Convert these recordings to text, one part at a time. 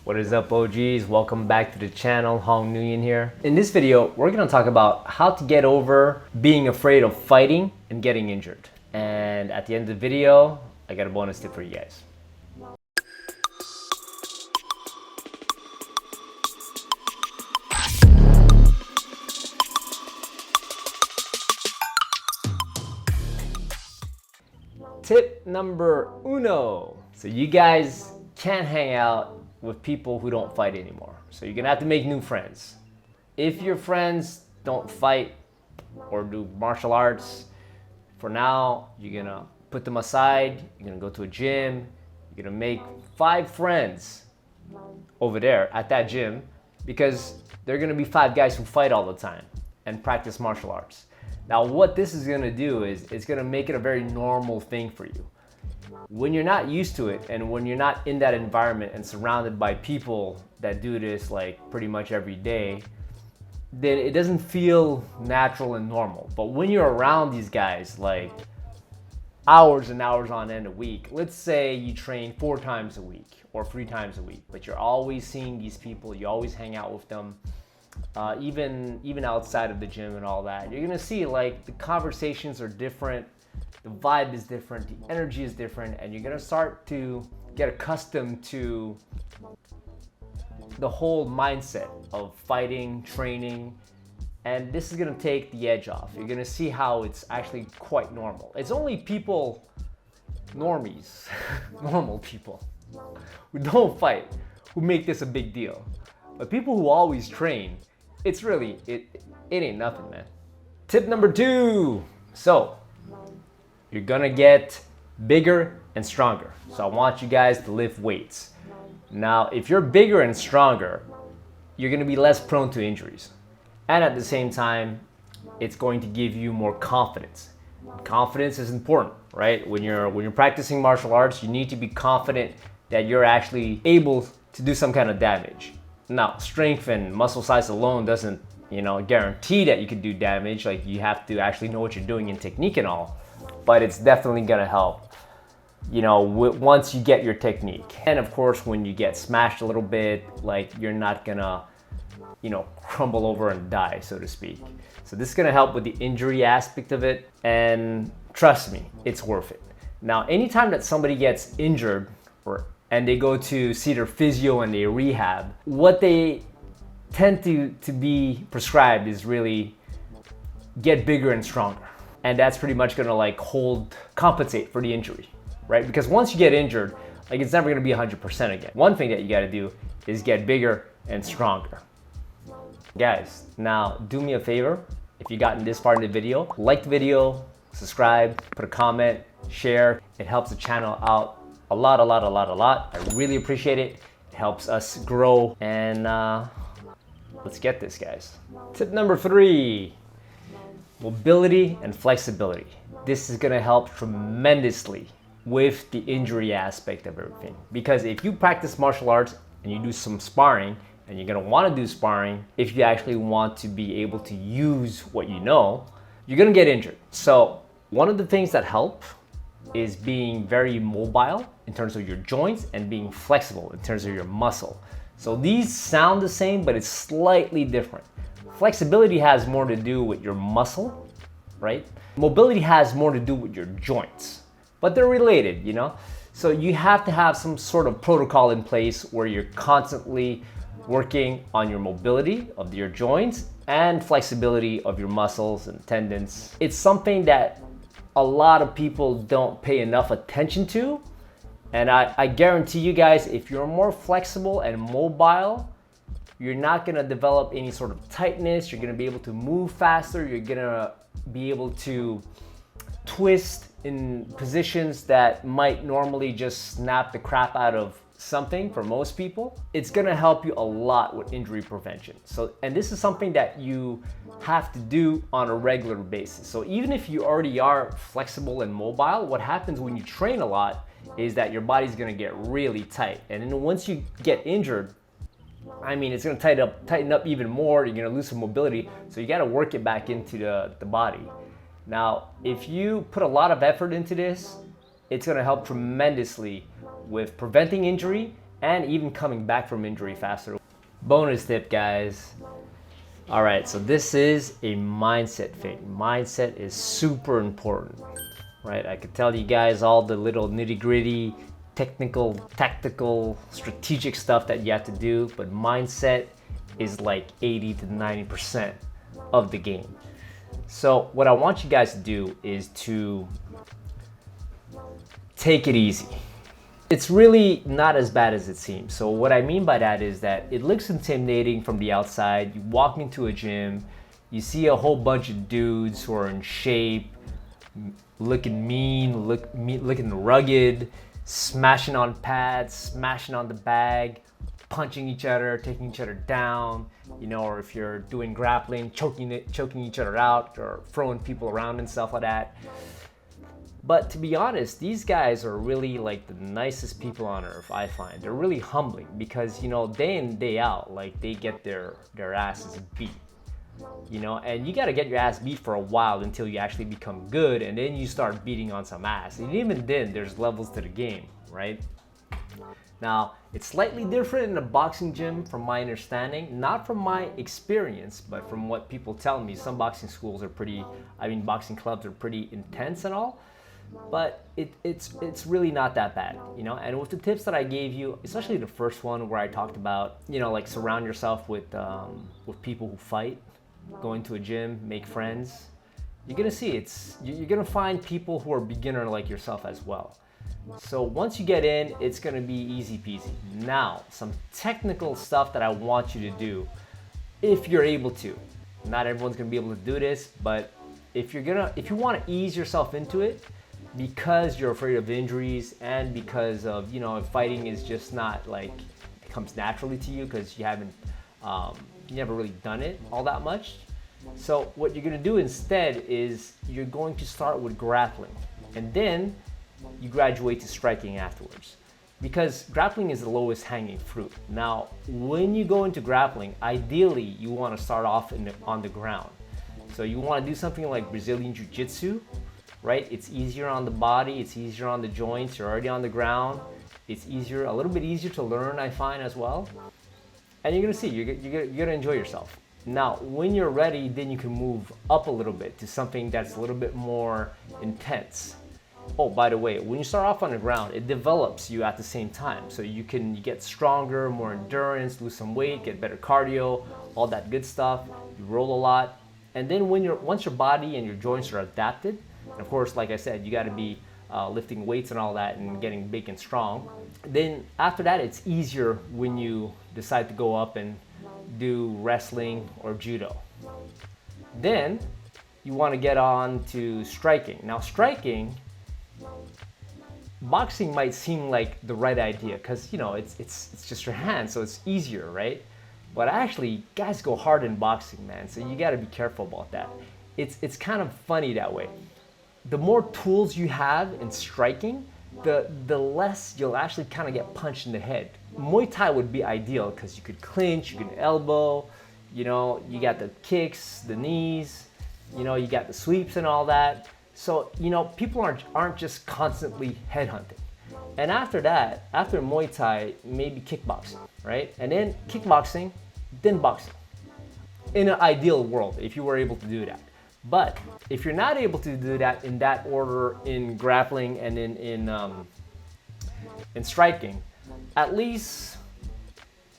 What is up, OGs? Welcome back to the channel. Nguyen here. In this video, we're gonna talk about how to get over being afraid of fighting and getting injured. And at the end of the video, I got a bonus tip for you guys. Tip number uno. So you guys can't hang out with people who don't fight anymore. So you're gonna have to make new friends. If your friends don't fight or do martial arts, for now, you're gonna put them aside, you're gonna go to a gym, you're gonna make 5 friends over there at that gym because they're gonna be 5 guys who fight all the time and practice martial arts. Now, what this is gonna do is it's gonna make it a very normal thing for you. When you're not used to it and when you're not in that environment and surrounded by people that do this like pretty much every day, then it doesn't feel natural and normal. But when you're around these guys like hours and hours on end a week, let's say you train 4 times a week or 3 times a week, but you're always seeing these people, you always hang out with them, even outside of the gym and all that, you're gonna see like the conversations are different, the vibe is different, the energy is different, and you're gonna start to get accustomed to the whole mindset of fighting, training, and this is gonna take the edge off. You're gonna see how it's actually quite normal. It's only people, normies, normal people who don't fight, who make this a big deal. But people who always train, it's really, it ain't nothing, man. Tip number 2. So, you're gonna get bigger and stronger. So I want you guys to lift weights. Now, if you're bigger and stronger, you're gonna be less prone to injuries. And at the same time, it's going to give you more confidence. Confidence is important, right? When you're practicing martial arts, you need to be confident that you're actually able to do some kind of damage. Now, strength and muscle size alone doesn't, guarantee that you can do damage. Like, you have to actually know what you're doing in technique and all. But it's definitely gonna help, once you get your technique. And of course, when you get smashed a little bit, like, you're not gonna, crumble over and die, so to speak. So this is gonna help with the injury aspect of it. And trust me, it's worth it. Now, anytime that somebody gets injured and they go to see their physio and they rehab, what they tend to be prescribed is really get bigger and stronger. And that's pretty much gonna compensate for the injury, right? Because once you get injured, it's never gonna be 100% again. One thing that you gotta do is get bigger and stronger. Guys, now do me a favor. If you gotten this far in the video, like the video, subscribe, put a comment, share. It helps the channel out a lot. I really appreciate it. It helps us grow. And let's get this, guys. Tip number 3. Mobility and flexibility. This is gonna help tremendously with the injury aspect of everything. Because if you practice martial arts and you do some sparring, and you're gonna wanna do sparring, if you actually want to be able to use what you know, you're gonna get injured. So one of the things that help is being very mobile in terms of your joints and being flexible in terms of your muscle. So these sound the same, but it's slightly different. Flexibility has more to do with your muscle, right? Mobility has more to do with your joints, but they're related, So you have to have some sort of protocol in place where you're constantly working on your mobility of your joints and flexibility of your muscles and tendons. It's something that a lot of people don't pay enough attention to. And I guarantee you guys, if you're more flexible and mobile, you're not gonna develop any sort of tightness. You're gonna be able to move faster. You're gonna be able to twist in positions that might normally just snap the crap out of something for most people. It's gonna help you a lot with injury prevention. And this is something that you have to do on a regular basis. So even if you already are flexible and mobile, what happens when you train a lot is that your body's gonna get really tight. And then once you get injured, it's gonna tighten up even more. You're gonna lose some mobility. So you gotta work it back into the body. Now, if you put a lot of effort into this, it's gonna help tremendously with preventing injury and even coming back from injury faster. Bonus tip, guys. All right, so this is a mindset thing. Mindset is super important, right? I could tell you guys all the little nitty-gritty, technical, tactical, strategic stuff that you have to do, but mindset is like 80 to 90% of the game. So what I want you guys to do is to take it easy. It's really not as bad as it seems. So what I mean by that is that it looks intimidating from the outside. You walk into a gym, you see a whole bunch of dudes who are in shape, looking mean, looking rugged, smashing on pads, smashing on the bag, punching each other, taking each other down, you know, or if you're doing grappling, choking each other out or throwing people around and stuff like that. But to be honest, these guys are really like the nicest people on earth, I find. They're really humbling because, you know, day in, day out, like they get their asses beat, you know, and you got to get your ass beat for a while until you actually become good, and then you start beating on some ass. And even then, there's levels to the game, right? Now, it's slightly different in a boxing gym from my understanding, not from my experience, but from what people tell me. Some boxing schools are boxing clubs are pretty intense and all. But it's really not that bad, you know. And with the tips that I gave you, especially the first one where I talked about, you know, like surround yourself with people who fight, go into a gym, make friends. You're gonna see you're gonna find people who are beginner like yourself as well. So once you get in, it's gonna be easy peasy. Now, some technical stuff that I want you to do, if you're able to. Not everyone's gonna be able to do this, but if you want to ease yourself into it, because you're afraid of injuries and because of, you know, fighting is just not like it comes naturally to you because you never really done it all that much. So what you're going to do instead is you're going to start with grappling, and then you graduate to striking afterwards, because grappling is the lowest hanging fruit. Now, when you go into grappling, ideally you want to start off on the ground. So you want to do something like Brazilian Jiu-Jitsu, right? It's easier on the body, it's easier on the joints, you're already on the ground. It's a little bit easier to learn, I find, as well. And you're gonna see, you're gonna enjoy yourself. Now, when you're ready, then you can move up a little bit to something that's a little bit more intense. Oh, by the way, when you start off on the ground, it develops you at the same time. So you get stronger, more endurance, lose some weight, get better cardio, all that good stuff. You roll a lot. And then once your body and your joints are adapted, and of course, like I said, you got to be lifting weights and all that and getting big and strong. Then after that, it's easier when you decide to go up and do wrestling or judo. Then you want to get on to striking. Now, striking, boxing might seem like the right idea because, you know, it's just your hands, so it's easier, right? But actually, guys go hard in boxing, man. So you got to be careful about that. It's kind of funny that way. The more tools you have in striking, the less you'll actually kind of get punched in the head. Muay Thai would be ideal because you could clinch, you can elbow, you know, you got the kicks, the knees, you know, you got the sweeps and all that. So, you know, people aren't just constantly headhunting. And after that, after Muay Thai, maybe kickboxing, right? And then kickboxing, then boxing. In an ideal world, if you were able to do that. But if you're not able to do that in that order in grappling and in striking, at least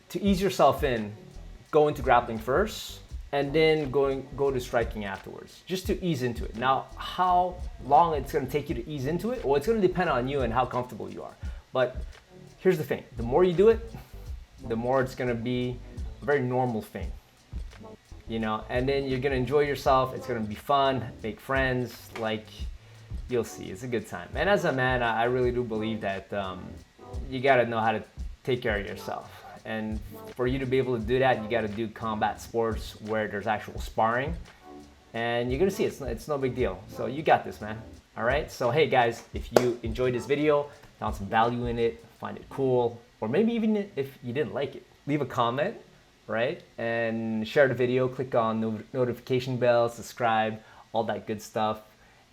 to ease yourself in, go into grappling first and then go to striking afterwards, just to ease into it. Now, how long it's going to take you to ease into it? Well, it's going to depend on you and how comfortable you are. But here's the thing: the more you do it, the more it's going to be a very normal thing. You know, and then you're gonna enjoy yourself. It's gonna be fun, make friends. Like, you'll see, it's a good time. And as a man, I really do believe that you gotta know how to take care of yourself. And for you to be able to do that, you gotta do combat sports where there's actual sparring. And you're gonna see it's no big deal. So you got this, man. All right. So hey guys, if you enjoyed this video, found some value in it, find it cool, or maybe even if you didn't like it, leave a comment. Right? And share the video, click on notification bell, subscribe, all that good stuff.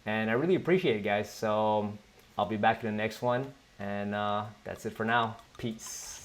And I really appreciate it, guys. So I'll be back in the next one. And that's it for now. Peace.